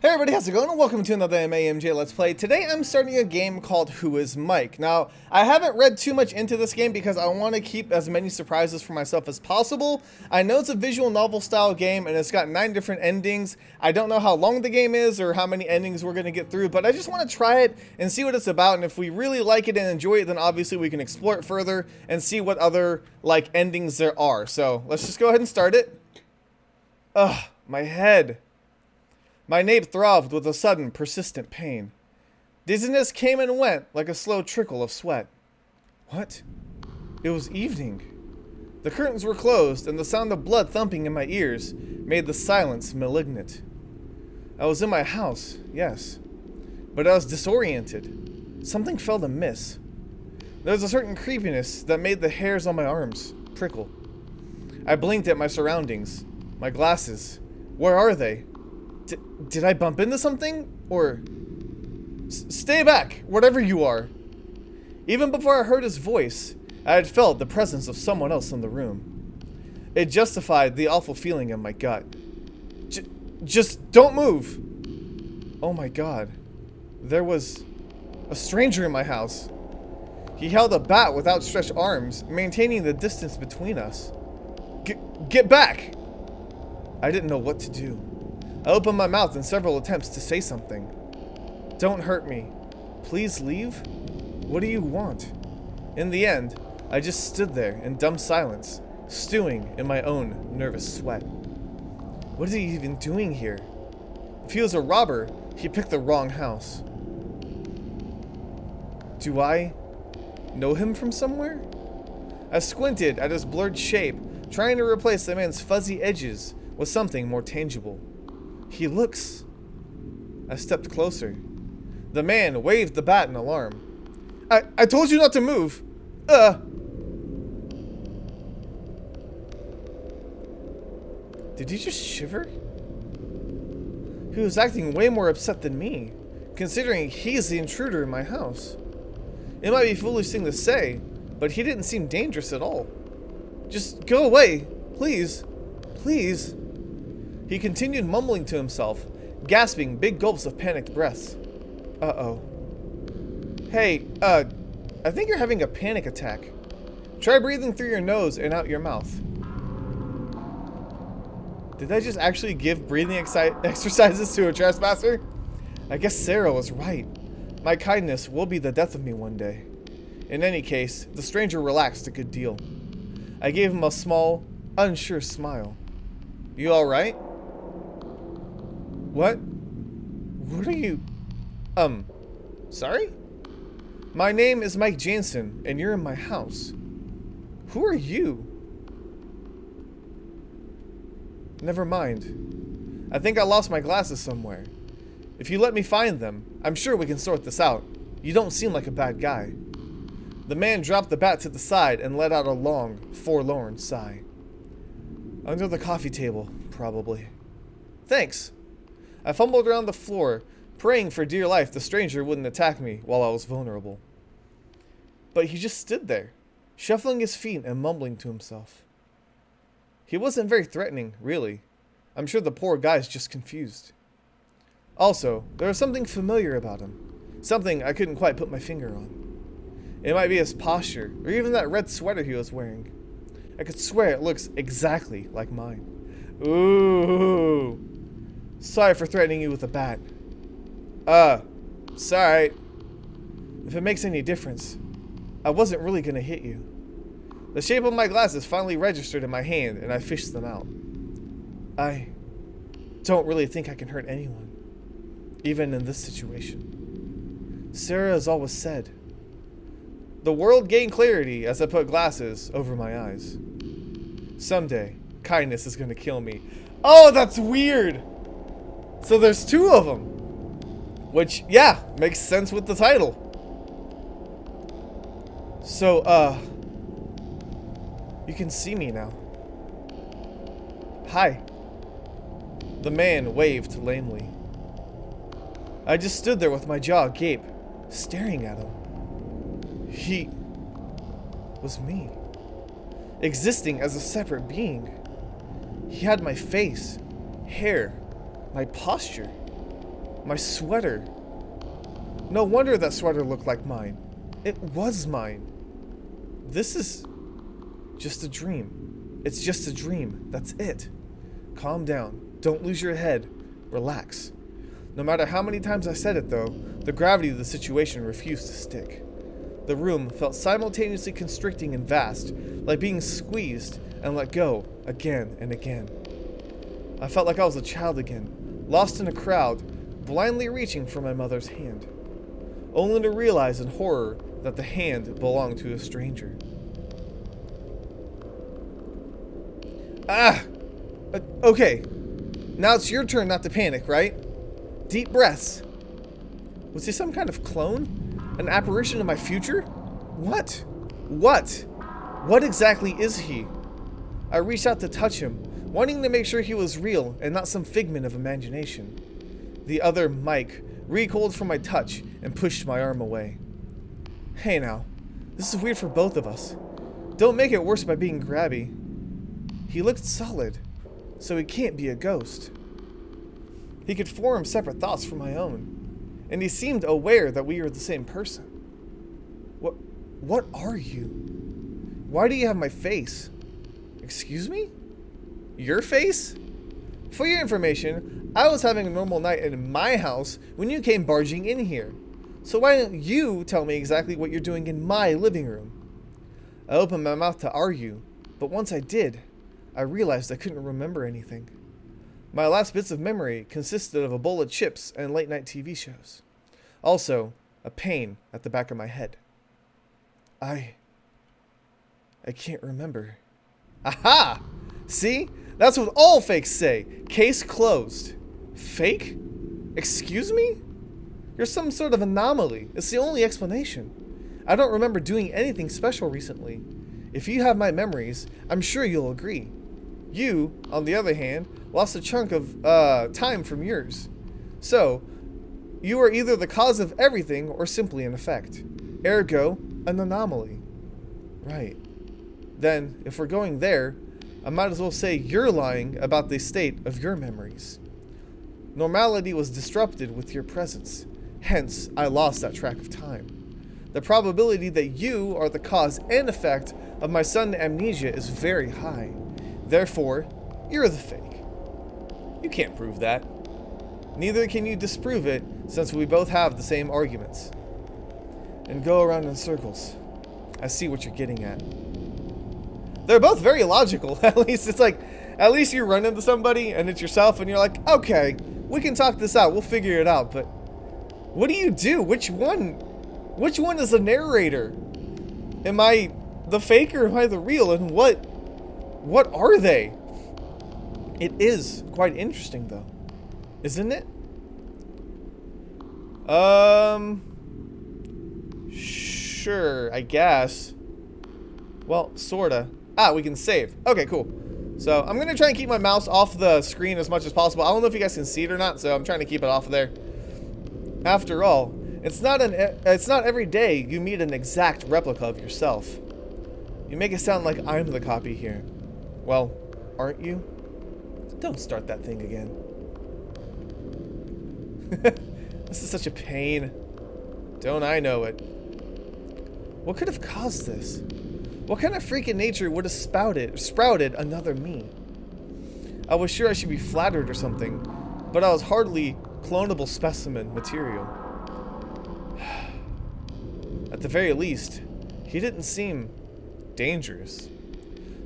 Hey everybody, how's it going? And welcome to another MAMJ Let's Play. Today I'm starting a game called Who is Mike? Now, I haven't read too much into this game because I want to keep as many surprises for myself as possible. I know it's a visual novel style game and it's got 9 different endings. I don't know how long the game is or how many endings we're going to get through, but I just want to try it and see what it's about, and if we really like it and enjoy it, then obviously we can explore it further and see what other endings there are. So, let's just go ahead and start it. Ugh, my head. My nape throbbed with a sudden, persistent pain. Dizziness came and went like a slow trickle of sweat. What? It was evening. The curtains were closed, and the sound of blood thumping in my ears made the silence malignant. I was in my house, yes, but I was disoriented. Something felt amiss. There was a certain creepiness that made the hairs on my arms prickle. I blinked at my surroundings. My glasses. Where are they? Did I bump into something? Or... Stay back, whatever you are. Even before I heard his voice, I had felt the presence of someone else in the room. It justified the awful feeling in my gut. Just don't move. Oh my god. There was a stranger in my house. He held a bat with outstretched arms, maintaining the distance between us. Get back! I didn't know what to do. I opened my mouth in several attempts to say something. Don't hurt me. Please leave? What do you want? In the end, I just stood there in dumb silence, stewing in my own nervous sweat. What is he even doing here? If he was a robber, he picked the wrong house. Do I know him from somewhere? I squinted at his blurred shape, trying to replace the man's fuzzy edges with something more tangible. He looks... I stepped closer. The man waved the bat in alarm. I told you not to move! Did he just shiver? He was acting way more upset than me, considering he's the intruder in my house. It might be a foolish thing to say, but he didn't seem dangerous at all. Just go away, please. Please. He continued mumbling to himself, gasping big gulps of panicked breaths. Uh-oh. Hey, I think you're having a panic attack. Try breathing through your nose and out your mouth. Did I just actually give breathing exercises to a trespasser? I guess Sarah was right. My kindness will be the death of me one day. In any case, the stranger relaxed a good deal. I gave him a small, unsure smile. You alright? What? What are you... sorry? My name is Mike Jansen, and you're in my house. Who are you? Never mind. I think I lost my glasses somewhere. If you let me find them, I'm sure we can sort this out. You don't seem like a bad guy. The man dropped the bat to the side and let out a long, forlorn sigh. Under the coffee table, probably. Thanks. I fumbled around the floor, praying for dear life the stranger wouldn't attack me while I was vulnerable. But he just stood there, shuffling his feet and mumbling to himself. He wasn't very threatening, really. I'm sure the poor guy's just confused. Also, there was something familiar about him, something I couldn't quite put my finger on. It might be his posture, or even that red sweater he was wearing. I could swear it looks exactly like mine. Ooh. Sorry for threatening you with a bat. Sorry. If it makes any difference, I wasn't really gonna hit you. The shape of my glasses finally registered in my hand, and I fished them out. I don't really think I can hurt anyone, even in this situation. Sarah has always said. The world gained clarity as I put glasses over my eyes. Someday, kindness is gonna kill me. Oh, that's weird! So there's 2 of them. Which, yeah, makes sense with the title. So, you can see me now. Hi. The man waved lamely. I just stood there with my jaw agape, staring at him. He was me, existing as a separate being. He had my face, hair, my posture. My sweater. No wonder that sweater looked like mine. It was mine. This is just a dream. It's just a dream. That's it. Calm down. Don't lose your head. Relax. No matter how many times I said it, though, the gravity of the situation refused to stick. The room felt simultaneously constricting and vast, like being squeezed and let go again and again. I felt like I was a child again, lost in a crowd, blindly reaching for my mother's hand, only to realize in horror that the hand belonged to a stranger. Okay. Now it's your turn not to panic, right? Deep breaths. Was he some kind of clone? An apparition of my future? What? What exactly is he? I reached out to touch him, wanting to make sure he was real and not some figment of imagination. The other Mike recoiled from my touch and pushed my arm away. Hey now, this is weird for both of us. Don't make it worse by being grabby. He looked solid, so he can't be a ghost. He could form separate thoughts from my own, and he seemed aware that we were the same person. What are you? Why do you have my face? Excuse me? Your face? For your information, I was having a normal night in my house when you came barging in here. So why don't you tell me exactly what you're doing in my living room? I opened my mouth to argue, but once I did, I realized I couldn't remember anything. My last bits of memory consisted of a bowl of chips and late-night TV shows. Also, a pain at the back of my head. I can't remember. Aha! See? That's what all fakes say. Case closed. Fake? Excuse me? You're some sort of anomaly. It's the only explanation. I don't remember doing anything special recently. If you have my memories, I'm sure you'll agree. You, on the other hand, lost a chunk of time from yours. So, you are either the cause of everything or simply an effect. Ergo, an anomaly. Right. Then, if we're going there, I might as well say you're lying about the state of your memories. Normality was disrupted with your presence. Hence, I lost that track of time. The probability that you are the cause and effect of my sudden amnesia is very high. Therefore, you're the fake. You can't prove that. Neither can you disprove it, since we both have the same arguments. And go around in circles. I see what you're getting at. They're both very logical. At least it's like, at least you run into somebody and it's yourself and you're like, okay, we can talk this out. We'll figure it out. But what do you do? Which one is the narrator? Am I the fake or am I the real? And what are they? It is quite interesting though, isn't it? Sure, I guess. Well, sorta. We can save. Okay, cool. So I'm gonna try and keep my mouse off the screen as much as possible. I don't know if you guys can see it or not, so I'm trying to keep it off of there. After all, it's not every day you meet an exact replica of yourself. You make it sound like I'm the copy here. Well, aren't you? Don't start that thing again. This is such a pain. Don't I know it? What could have caused this? What kind of freak in nature would have sprouted another me? I was sure I should be flattered or something, but I was hardly clonable specimen material. At the very least, he didn't seem dangerous.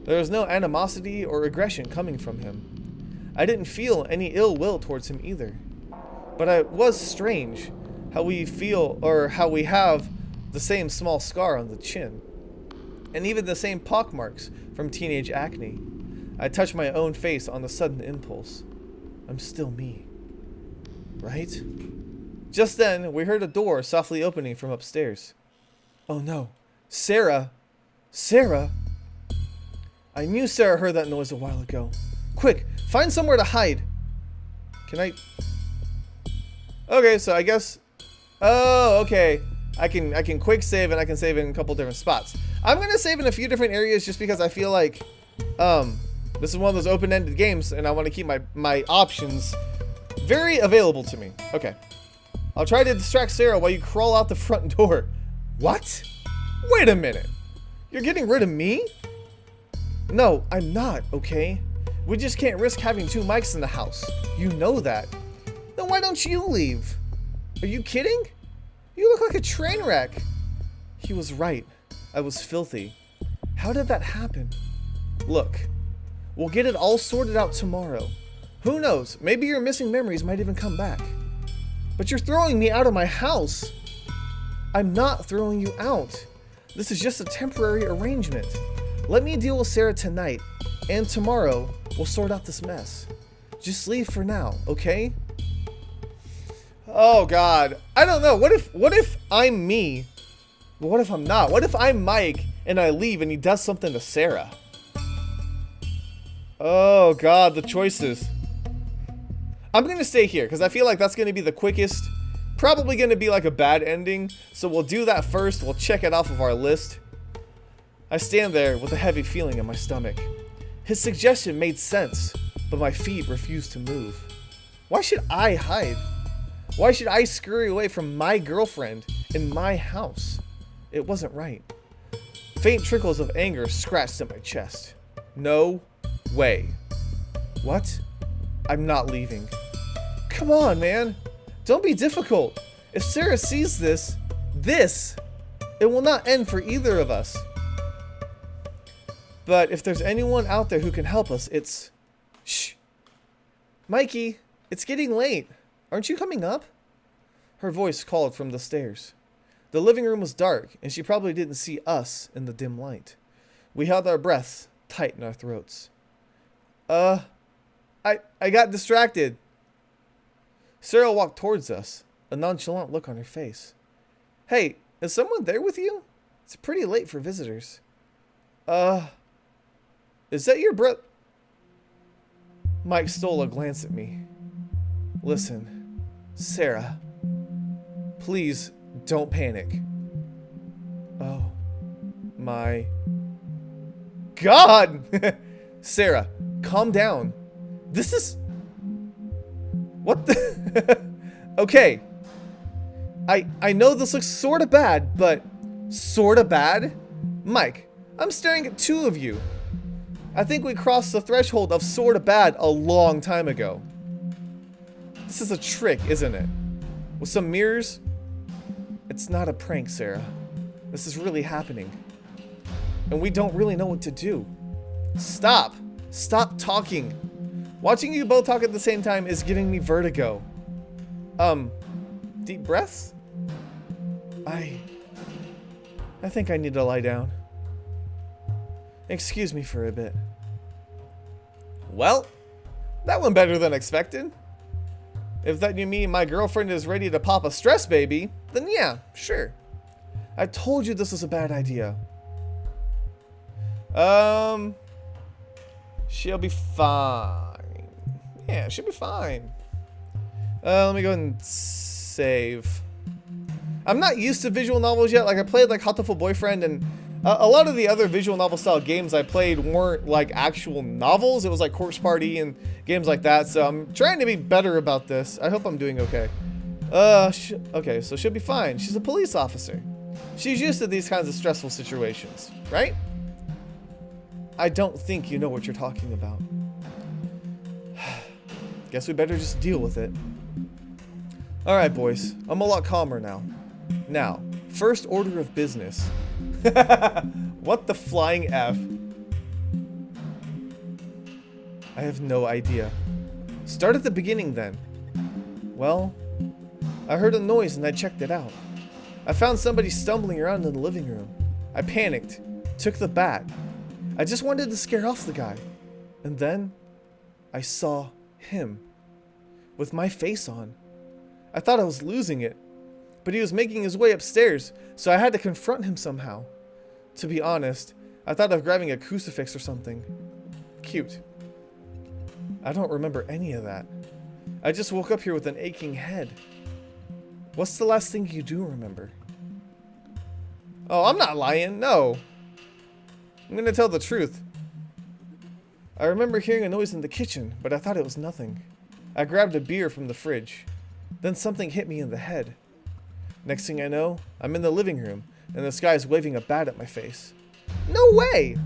There was no animosity or aggression coming from him. I didn't feel any ill will towards him either. But it was strange how we have the same small scar on the chin. And even the same pockmarks from teenage acne. I touched my own face on the sudden impulse. I'm still me. Right? Just then, we heard a door softly opening from upstairs. Oh no. Sarah! Sarah! I knew Sarah heard that noise a while ago. Quick, find somewhere to hide. Can I... Okay, so I guess... Oh, okay. I can quick save and I can save in a couple different spots. I'm gonna save in a few different areas just because I feel like this is one of those open-ended games and I want to keep my options very available to me. Okay. I'll try to distract Sarah while you crawl out the front door. What? Wait a minute. You're getting rid of me? No, I'm not, okay? We just can't risk having two mics in the house. You know that. Then why don't you leave? Are you kidding? You look like a train wreck. He was right. I was filthy. How did that happen? Look, we'll get it all sorted out tomorrow. Who knows? Maybe your missing memories might even come back. But you're throwing me out of my house. I'm not throwing you out. This is just a temporary arrangement. Let me deal with Sarah tonight, and tomorrow we'll sort out this mess. Just leave for now, okay? Oh God, I don't know. What if I'm me? But what if I'm not? What if I'm Mike and I leave and he does something to Sarah? Oh God, the choices. I'm gonna stay here because I feel like that's gonna be the quickest. Probably gonna be like a bad ending. So we'll do that first. We'll check it off of our list. I stand there with a heavy feeling in my stomach. His suggestion made sense, but my feet refused to move. Why should I hide? Why should I scurry away from my girlfriend in my house? It wasn't right. Faint trickles of anger scratched at my chest. No way. What? I'm not leaving. Come on, man. Don't be difficult. If Sarah sees this, it will not end for either of us. But if there's anyone out there who can help us, it's... Shh. Mikey, it's getting late. Aren't you coming up? Her voice called from the stairs. The living room was dark, and she probably didn't see us in the dim light. We held our breaths tight in our throats. I got distracted. Sarah walked towards us, a nonchalant look on her face. Hey, is someone there with you? It's pretty late for visitors. Is that your Mike stole a glance at me. Listen, Sarah, please don't panic. Oh my God! Sarah, calm down. This is... What the... Okay. I know this looks sorta bad, but... Sorta bad? Mike, I'm staring at two of you. I think we crossed the threshold of sorta bad a long time ago. This is a trick, isn't it? With some mirrors? It's not a prank, Sarah. This is really happening. And we don't really know what to do. Stop! Stop talking! Watching you both talk at the same time is giving me vertigo. Deep breaths? I think I need to lie down. Excuse me for a bit. Well, that went better than expected. If that you mean my girlfriend is ready to pop a stress baby, then yeah, sure. I told you this was a bad idea. She'll be fine. Yeah, she'll be fine. Let me go ahead and save. I'm not used to visual novels yet. Like, I played like Hatoful Boyfriend, and a lot of the other visual novel style games I played weren't like actual novels. It was like Corpse Party and games like that. So I'm trying to be better about this. I hope I'm doing okay. Okay, so she'll be fine. She's a police officer. She's used to these kinds of stressful situations, right? I don't think you know what you're talking about. Guess we better just deal with it. Alright, boys. I'm a lot calmer now. Now, first order of business. What the flying F? I have no idea. Start at the beginning then. Well, I heard a noise and I checked it out. I found somebody stumbling around in the living room. I panicked, took the bat. I just wanted to scare off the guy. And then I saw him with my face on. I thought I was losing it, but he was making his way upstairs, so I had to confront him somehow. To be honest, I thought of grabbing a crucifix or something. Cute. I don't remember any of that. I just woke up here with an aching head. What's the last thing you do remember? Oh, I'm not lying, no. I'm gonna tell the truth. I remember hearing a noise in the kitchen, but I thought it was nothing. I grabbed a beer from the fridge. Then something hit me in the head. Next thing I know, I'm in the living room, and this guy's waving a bat at my face. No way!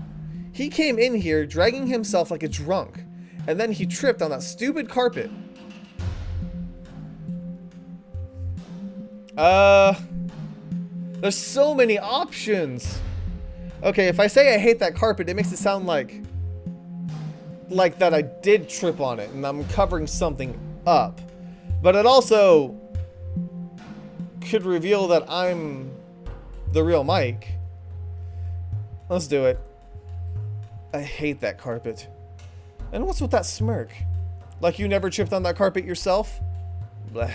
He came in here dragging himself like a drunk, and then he tripped on that stupid carpet. There's so many options. Okay, if I say I hate that carpet, it makes it sound like that I did trip on it and I'm covering something up. But it also could reveal that I'm the real Mike. Let's do it. I hate that carpet. And what's with that smirk? Like you never tripped on that carpet yourself? Bleh.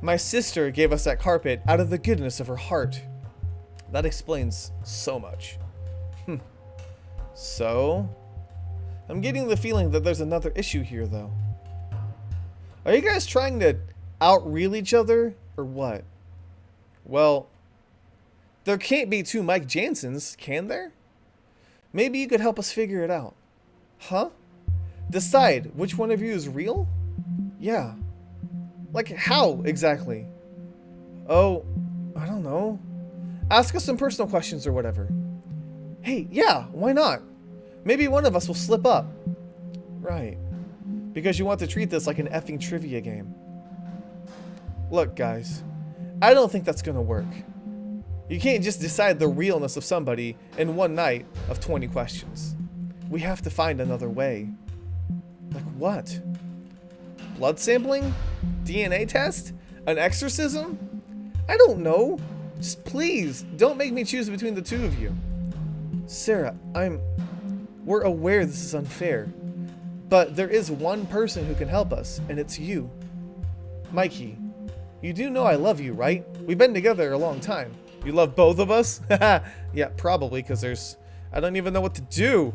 My sister gave us that carpet out of the goodness of her heart. That explains so much. So, I'm getting the feeling that there's another issue here, though. Are you guys trying to out-real each other, or what? Well, there can't be two Mike Jansons, can there? Maybe you could help us figure it out. Huh? Decide which one of you is real? Yeah. Like, how, exactly? Oh, I don't know. Ask us some personal questions or whatever. Hey, yeah, why not? Maybe one of us will slip up. Right. Because you want to treat this like an effing trivia game. Look, guys. I don't think that's gonna work. You can't just decide the realness of somebody in one night of 20 questions. We have to find another way. Like what? Blood sampling? DNA test? An exorcism? I don't know. Just please, don't make me choose between the two of you. Sarah, we're aware this is unfair, but there is one person who can help us, and it's you. Mikey, you do know I love you, right? We've been together a long time. You love both of us? Yeah, probably, because I don't even know what to do.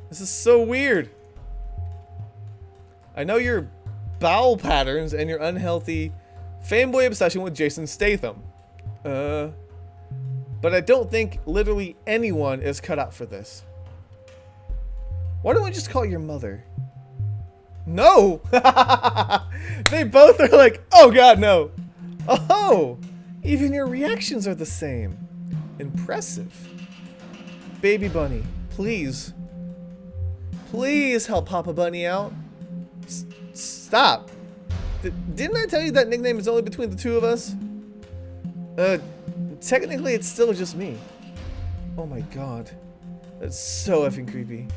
This is so weird. I know your bowel patterns and your unhealthy fanboy obsession with Jason Statham. But I don't think literally anyone is cut out for this. Why don't we just call your mother? No! They both are like, oh god, no. Oh, even your reactions are the same. Impressive. Baby Bunny, please. Please help Papa Bunny out. Stop. Didn't I tell you that nickname is only between the two of us? Technically it's still just me. Oh my god. That's so effing creepy.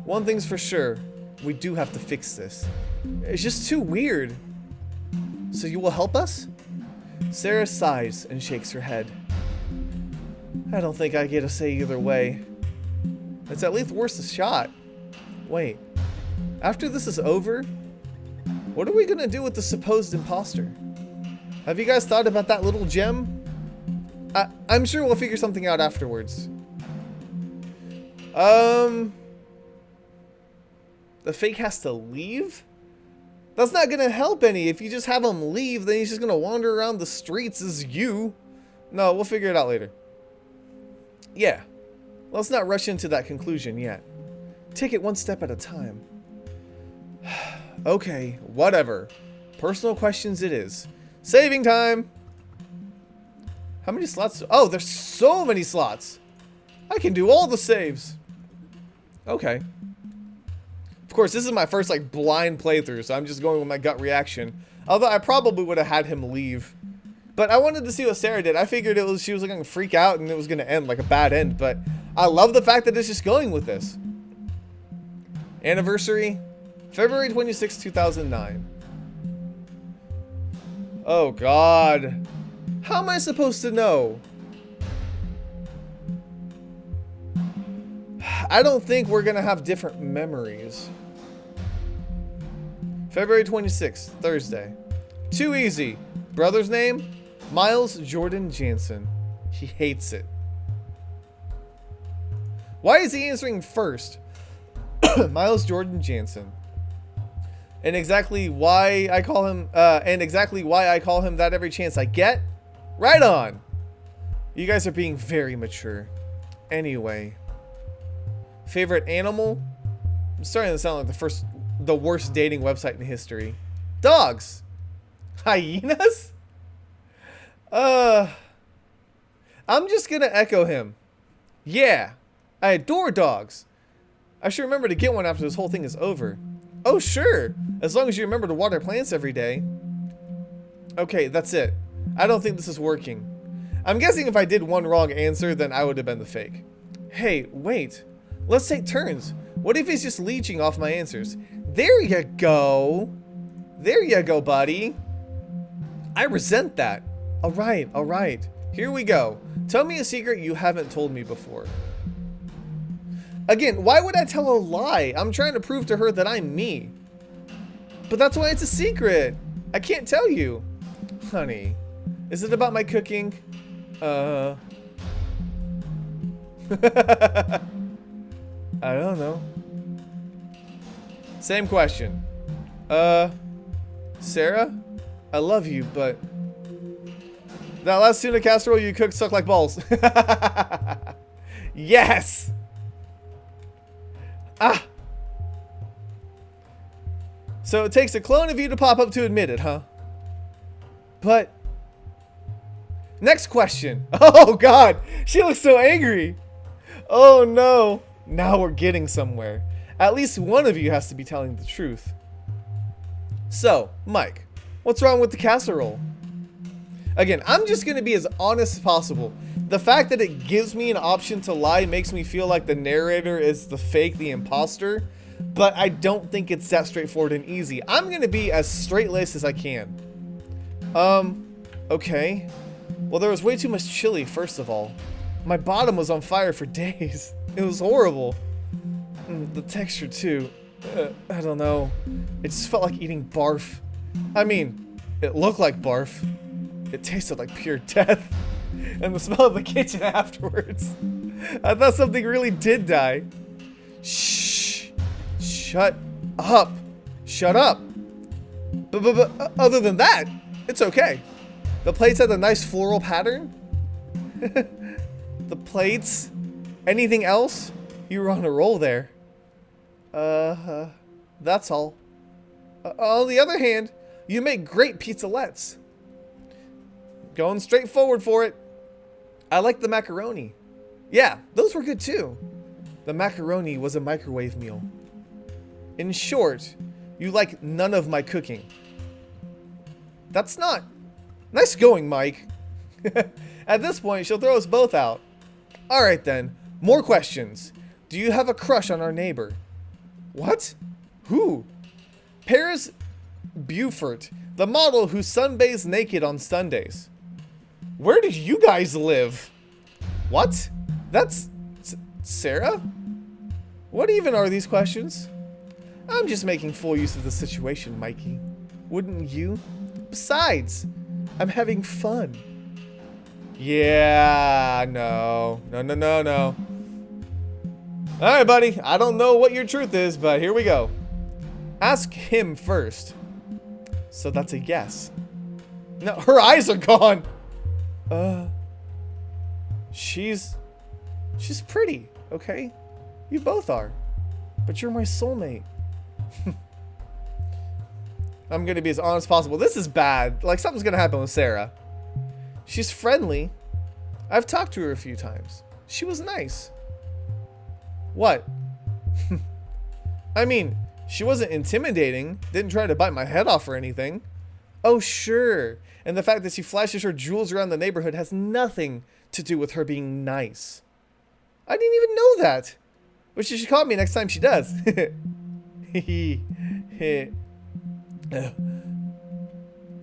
One thing's for sure. We do have to fix this. It's just too weird. So you will help us? Sarah sighs and shakes her head. I don't think I get a say either way. It's at least worth a shot. Wait. After this is over, what are we gonna do with the supposed imposter? Have you guys thought about that little gem? I'm sure we'll figure something out afterwards. The fake has to leave? That's not gonna help any. If you just have him leave, then he's just gonna wander around the streets as you. No, we'll figure it out later. Yeah. Let's not rush into that conclusion yet. Take it one step at a time. Okay, whatever. Personal questions it is. Saving time! How many slots? Oh, there's so many slots! I can do all the saves! Okay. Of course, this is my first, like, blind playthrough, so I'm just going with my gut reaction. Although, I probably would have had him leave. But I wanted to see what Sarah did. I figured she was going to freak out and it was going to end like a bad end. But I love the fact that it's just going with this. Anniversary, February 26, 2009. Oh, God. How am I supposed to know? I don't think we're going to have different memories. February 26th, Thursday. Too easy. Brother's name? Miles Jordan Jansen. He hates it. Why is he answering first? Miles Jordan Jansen. And exactly why I call him that every chance I get? Right on. You guys are being very mature. Anyway. Favorite animal? I'm starting to sound like the worst dating website in history. Dogs. Hyenas? I'm just gonna echo him. Yeah, I adore dogs. I should remember to get one after this whole thing is over. Oh, sure. As long as you remember to water plants every day. Okay, that's it. I don't think this is working. I'm guessing if I did one wrong answer, then I would have been the fake. Hey, wait. Let's take turns. What if he's just leeching off my answers? There you go. There you go, buddy. I resent that. All right. Here we go. Tell me a secret you haven't told me before. Again, why would I tell a lie? I'm trying to prove to her that I'm me. But that's why it's a secret. I can't tell you. Honey, is it about my cooking? I don't know. Same question. Sarah? I love you, but that last tuna casserole you cooked sucked like balls. Yes! Ah! So it takes a clone of you to pop up to admit it, huh? But... Next question. Oh, God! She looks so angry! Oh, no. Now we're getting somewhere. At least one of you has to be telling the truth. So, Mike, what's wrong with the casserole? Again, I'm just going to be as honest as possible. The fact that it gives me an option to lie makes me feel like the narrator is the fake, the imposter. But I don't think it's that straightforward and easy. I'm going to be as straight-laced as I can. Okay. Well, there was way too much chili, first of all. My bottom was on fire for days. It was horrible. The texture, too. I don't know. It just felt like eating barf. I mean, it looked like barf. It tasted like pure death. And the smell of the kitchen afterwards. I thought something really did die. Shh. Shut up. Shut up. But other than that, it's okay. The plates had a nice floral pattern. The plates. Anything else? You were on a roll there. That's all. On the other hand, you make great pizzalettes. Going straight forward for it. I like the macaroni. Yeah, those were good too. The macaroni was a microwave meal. In short, you like none of my cooking. That's not... Nice going, Mike. At this point, she'll throw us both out. Alright then, more questions. Do you have a crush on our neighbor? What? Who? Paris Beaufort, the model who sunbathes naked on Sundays. Where do you guys live? What? That's... Sarah? What even are these questions? I'm just making full use of the situation, Mikey. Wouldn't you? Besides, I'm having fun. Yeah, no. No. Alright, buddy. I don't know what your truth is, but here we go. Ask him first. So that's a yes. No, her eyes are gone. She's pretty, okay? You both are. But you're my soulmate. I'm gonna be as honest as possible. This is bad. Like, something's gonna happen with Sarah. She's friendly. I've talked to her a few times. She was nice. What? I mean, she wasn't intimidating. Didn't try to bite my head off or anything. Oh, sure. And the fact that she flashes her jewels around the neighborhood has nothing to do with her being nice. I didn't even know that. But she should call me next time she does.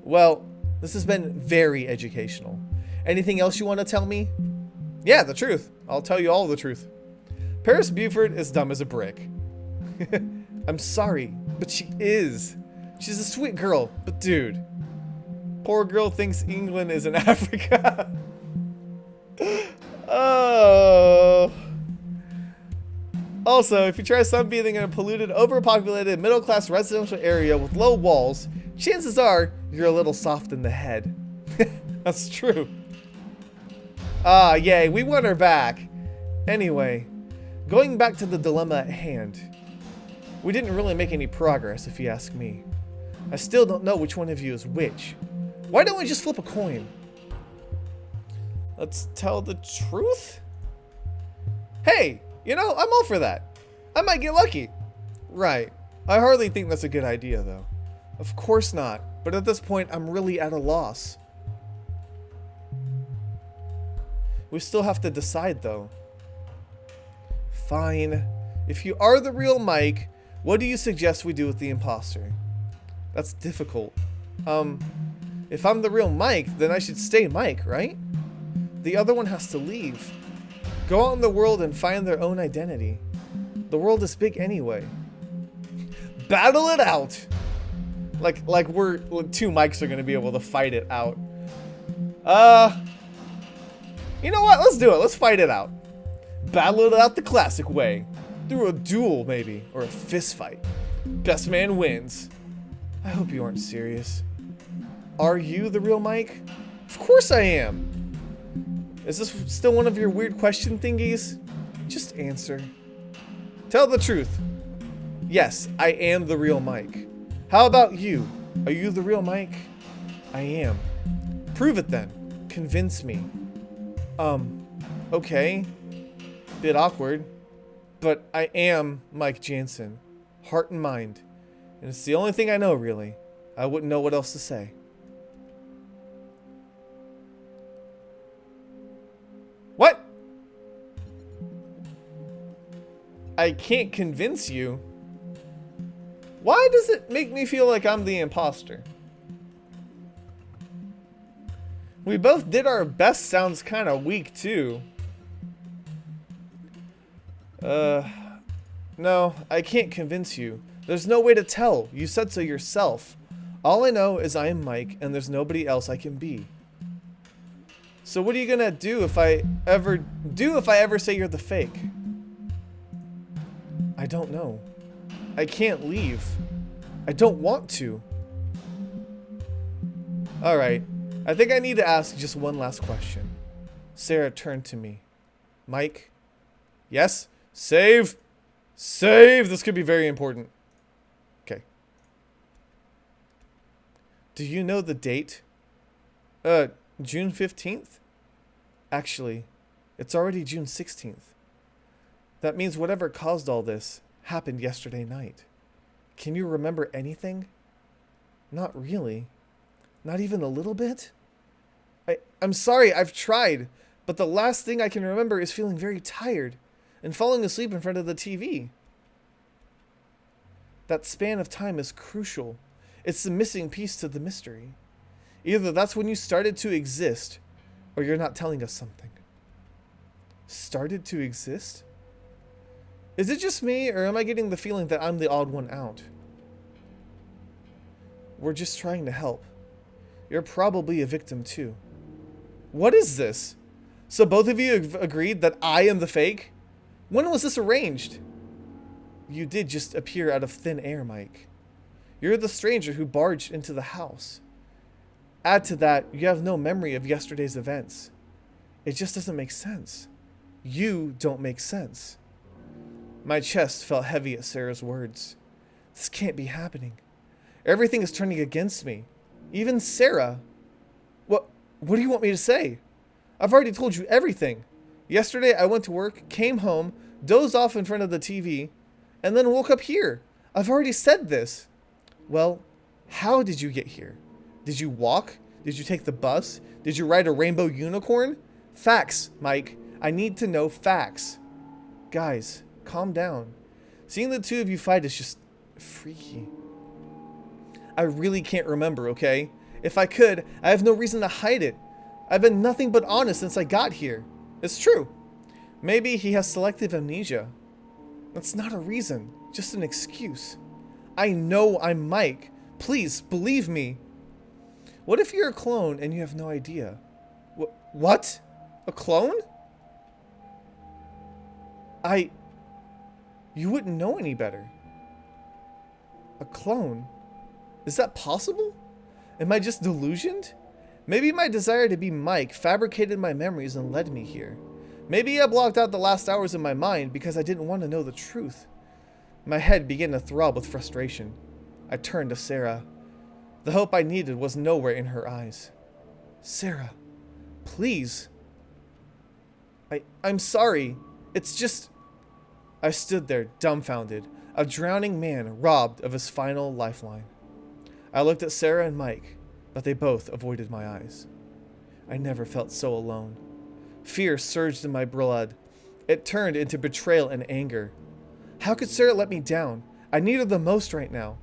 Well, this has been very educational. Anything else you want to tell me? Yeah, the truth. I'll tell you all the truth. Paris Beaufort is dumb as a brick. I'm sorry, but she is. She's a sweet girl, but dude. Poor girl thinks England is in Africa. Oh. Also, if you try sunbathing in a polluted, overpopulated, middle-class residential area with low walls, chances are you're a little soft in the head. That's true. Ah, yay, we want her back. Anyway, going back to the dilemma at hand. We didn't really make any progress, if you ask me. I still don't know which one of you is which. Why don't we just flip a coin? Let's tell the truth? Hey, you know, I'm all for that. I might get lucky. Right. I hardly think that's a good idea, though. Of course not. But at this point, I'm really at a loss. We still have to decide, though. Fine. If you are the real Mike, what do you suggest we do with the imposter? That's difficult. If I'm the real Mike, then I should stay Mike, right? The other one has to leave. Go out in the world and find their own identity. The world is big anyway. Battle it out! Like we're two Mikes are gonna be able to fight it out. You know what? Let's do it. Let's fight it out. Battle it out the classic way. Through a duel, maybe. Or a fist fight. Best man wins. I hope you aren't serious. Are you the real Mike? Of course I am. Is this still one of your weird question thingies? Just answer. Tell the truth. Yes, I am the real Mike. How about you? Are you the real Mike? I am. Prove it then. Convince me. Okay. Bit awkward. But I am Mike Jansen. Heart and mind. And it's the only thing I know, really. I wouldn't know what else to say. What? I can't convince you. Why does it make me feel like I'm the imposter? We both did our best sounds kind of weak, too. No, I can't convince you. There's no way to tell. You said so yourself. All I know is I am Mike, and there's nobody else I can be. So what are you gonna do if I ever say you're the fake? I don't know. I can't leave. I don't want to. Alright. I think I need to ask just one last question. Sarah turned to me. Mike? Yes? Save! Save! This could be very important. Okay. Do you know the date? June 15th? Actually, it's already June 16th. That means whatever caused all this happened yesterday night. Can you remember anything? Not really. Not even a little bit? I'm sorry, I've tried, but the last thing I can remember is feeling very tired and falling asleep in front of the TV. That span of time is crucial. It's the missing piece to the mystery. Either that's when you started to exist, or you're not telling us something. Started to exist? Is it just me, or am I getting the feeling that I'm the odd one out? We're just trying to help. You're probably a victim too. What is this? So both of you have agreed that I am the fake? When was this arranged? You did just appear out of thin air, Mike. You're the stranger who barged into the house. Add to that, you have no memory of yesterday's events. It just doesn't make sense. You don't make sense. My chest felt heavy at Sarah's words. This can't be happening. Everything is turning against me. Even Sarah. What do you want me to say? I've already told you everything. Yesterday I went to work, came home, dozed off in front of the TV, and then woke up here. I've already said this. Well, how did you get here? Did you walk? Did you take the bus? Did you ride a rainbow unicorn? Facts, Mike. I need to know facts. Guys, calm down. Seeing the two of you fight is just freaky. I really can't remember, okay? If I could, I have no reason to hide it. I've been nothing but honest since I got here. It's true. Maybe he has selective amnesia. That's not a reason, just an excuse. I know I'm Mike. Please, believe me. What if you're a clone and you have no idea? What? A clone? You wouldn't know any better. A clone? Is that possible? Am I just delusioned? Maybe my desire to be Mike fabricated my memories and led me here. Maybe I blocked out the last hours of my mind because I didn't want to know the truth. My head began to throb with frustration. I turned to Sarah. The hope I needed was nowhere in her eyes. Sarah, please. I'm sorry. It's just... I stood there, dumbfounded, a drowning man robbed of his final lifeline. I looked at Sarah and Mike, but they both avoided my eyes. I never felt so alone. Fear surged in my blood. It turned into betrayal and anger. How could Sarah let me down? I need her the most right now.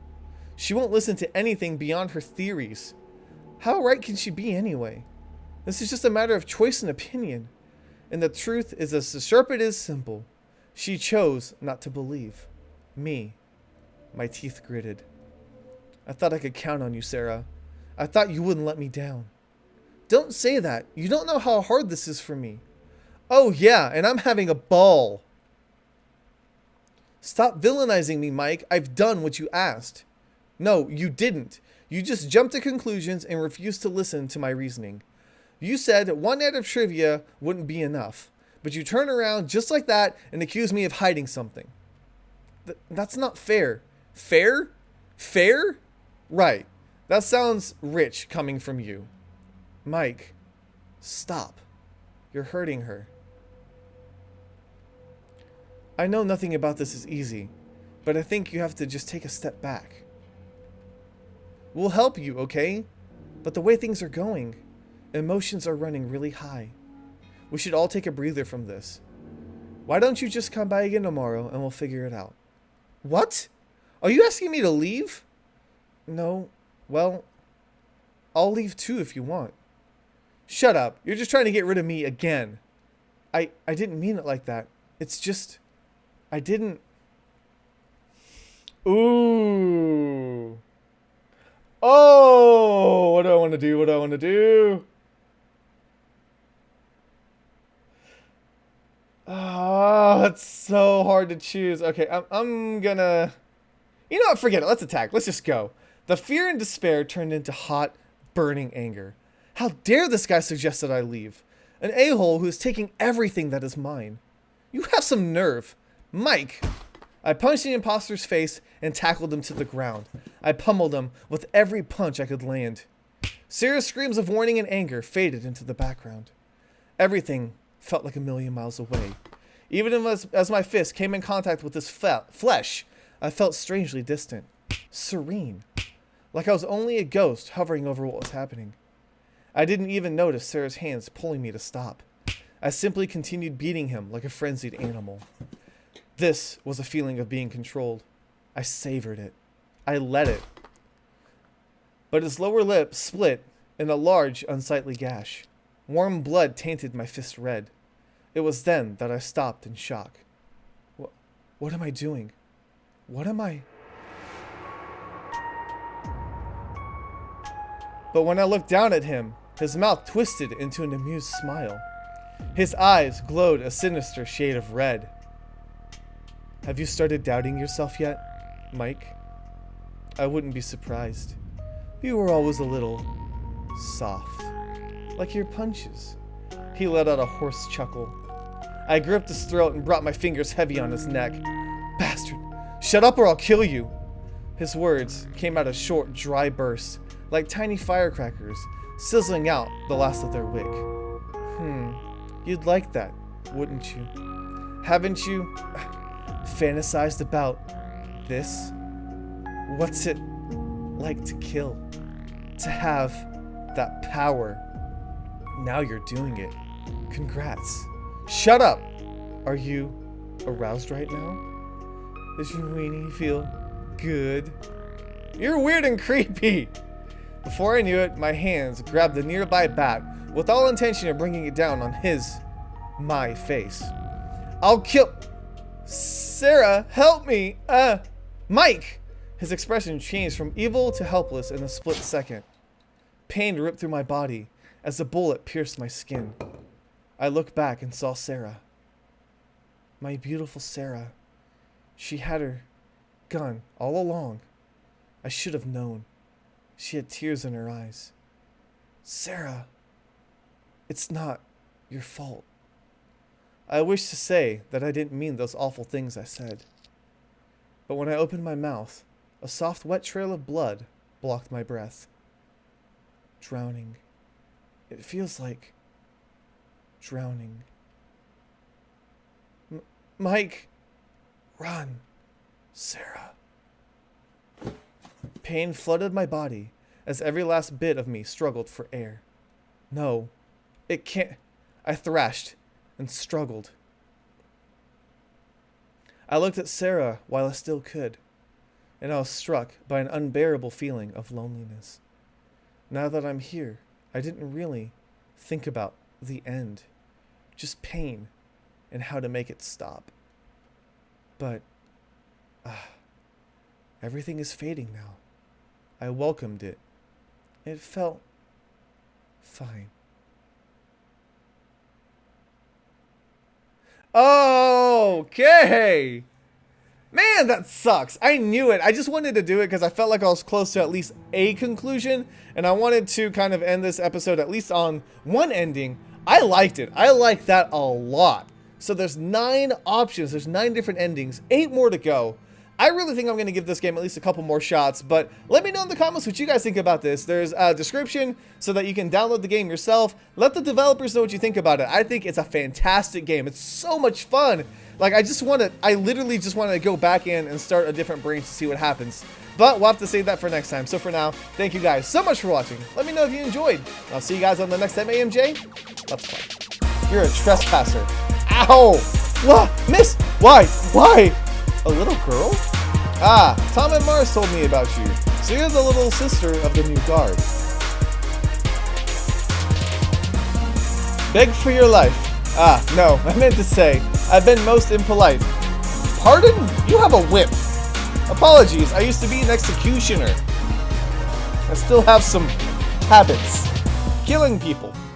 She won't listen to anything beyond her theories. How right can she be anyway? This is just a matter of choice and opinion. And the truth is as sharp it is simple. She chose not to believe. Me. My teeth gritted. I thought I could count on you, Sarah. I thought you wouldn't let me down. Don't say that. You don't know how hard this is for me. Oh yeah, and I'm having a ball. Stop villainizing me, Mike. I've done what you asked. No, you didn't. You just jumped to conclusions and refused to listen to my reasoning. You said one night of trivia wouldn't be enough, but you turn around just like that and accuse me of hiding something. That's not fair. Fair? Fair? Right. That sounds rich coming from you. Mike, stop. You're hurting her. I know nothing about this is easy, but I think you have to just take a step back. We'll help you, okay? But the way things are going, emotions are running really high. We should all take a breather from this. Why don't you just come by again tomorrow and we'll figure it out? What? Are you asking me to leave? No. Well, I'll leave too if you want. Shut up. You're just trying to get rid of me again. I didn't mean it like that. It's just... I didn't... Ooh. Oh! What do I want to do? What do I want to do? Oh, it's so hard to choose. Okay, I'm gonna... You know what? Forget it. Let's attack. Let's just go. The fear and despair turned into hot, burning anger. How dare this guy suggest that I leave? An a-hole who is taking everything that is mine. You have some nerve. Mike! I punched the imposter's face and tackled him to the ground. I pummeled him with every punch I could land. Sarah's screams of warning and anger faded into the background. Everything felt like a million miles away. Even as my fist came in contact with his flesh, I felt strangely distant. Serene. Like I was only a ghost hovering over what was happening. I didn't even notice Sarah's hands pulling me to stop. I simply continued beating him like a frenzied animal. This was a feeling of being controlled. I savored it. I let it. But his lower lip split in a large, unsightly gash. Warm blood tainted my fist red. It was then that I stopped in shock. What am I doing? What am I... But when I looked down at him, his mouth twisted into an amused smile. His eyes glowed a sinister shade of red. Have you started doubting yourself yet, Mike? I wouldn't be surprised. You were always a little soft, like your punches. He let out a hoarse chuckle. I gripped his throat and brought my fingers heavy on his neck. Bastard, shut up or I'll kill you. His words came out as short, dry bursts, like tiny firecrackers, sizzling out the last of their wick. You'd like that, wouldn't you? Haven't you fantasized about this? What's it like to kill? To have that power? Now you're doing it. Congrats. Shut up! Are you aroused right now? Does your weenie feel good? You're weird and creepy! Before I knew it, my hands grabbed the nearby bat with all intention of bringing it down on my face. I'll kill... Sarah, help me! Mike! His expression changed from evil to helpless in a split second. Pain ripped through my body as a bullet pierced my skin. I looked back and saw Sarah. My beautiful Sarah. She had her gun all along. I should have known. She had tears in her eyes. Sarah, it's not your fault. I wish to say that I didn't mean those awful things I said. But when I opened my mouth, a soft, wet trail of blood blocked my breath. drowning. It feels like drowning. Mike, run, Sarah. Pain flooded my body as every last bit of me struggled for air. No, it can't. I thrashed and struggled. I looked at Sarah while I still could, and I was struck by an unbearable feeling of loneliness. Now that I'm here, I didn't really think about the end, just pain and how to make it stop. But everything is fading now. I welcomed it. It felt fine. Okay. Man, that sucks. I knew it. I just wanted to do it because I felt like I was close to at least a conclusion, and I wanted to kind of end this episode at least on one ending. I liked it. I liked that a lot. So there's 9 options. There's 9 different endings. 8 more to go. I really think I'm going to give this game at least a couple more shots, but let me know in the comments what you guys think about this. There's a description so that you can download the game yourself. Let the developers know what you think about it. I think it's a fantastic game. It's so much fun. Like, I literally just want to go back in and start a different branch to see what happens. But we'll have to save that for next time. So for now, thank you guys so much for watching. Let me know if you enjoyed. I'll see you guys on the next time, AMJ. Let's play. You're a trespasser. Ow! What? Miss? Why? Why? A little girl? Ah, Tom and Mars told me about you. So you're the little sister of the new guard. Beg for your life. Ah, no, I meant to say, I've been most impolite. Pardon? You have a whip. Apologies, I used to be an executioner. I still have some habits. Killing people.